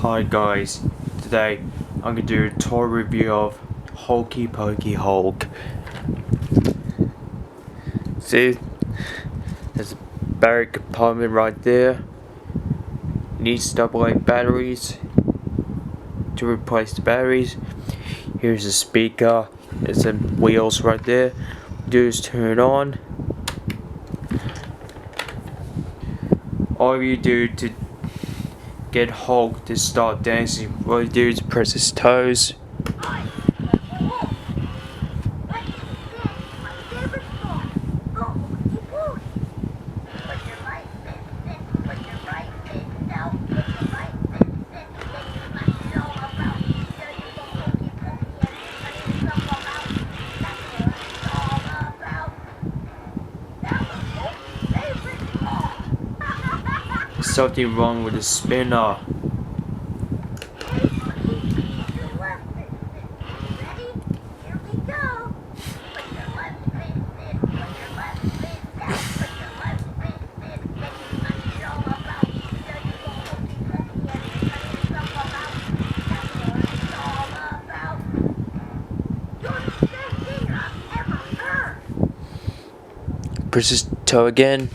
Hi guys, today I'm going to do a toy review of Hulkey Pokey Hulk. See, there's a battery compartment right there. Needs AA batteries to replace the batteries. Here's a speaker, there's some wheels right there. Do is turn it on. All you do to get Hulk to start dancing, all you do is press his toes. Something wrong with the spinner. Press his toe again.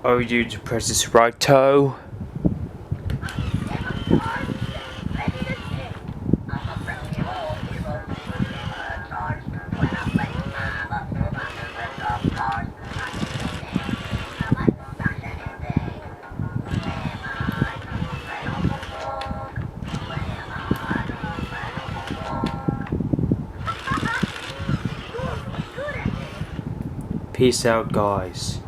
All you do to press his right toe. Peace out, guys.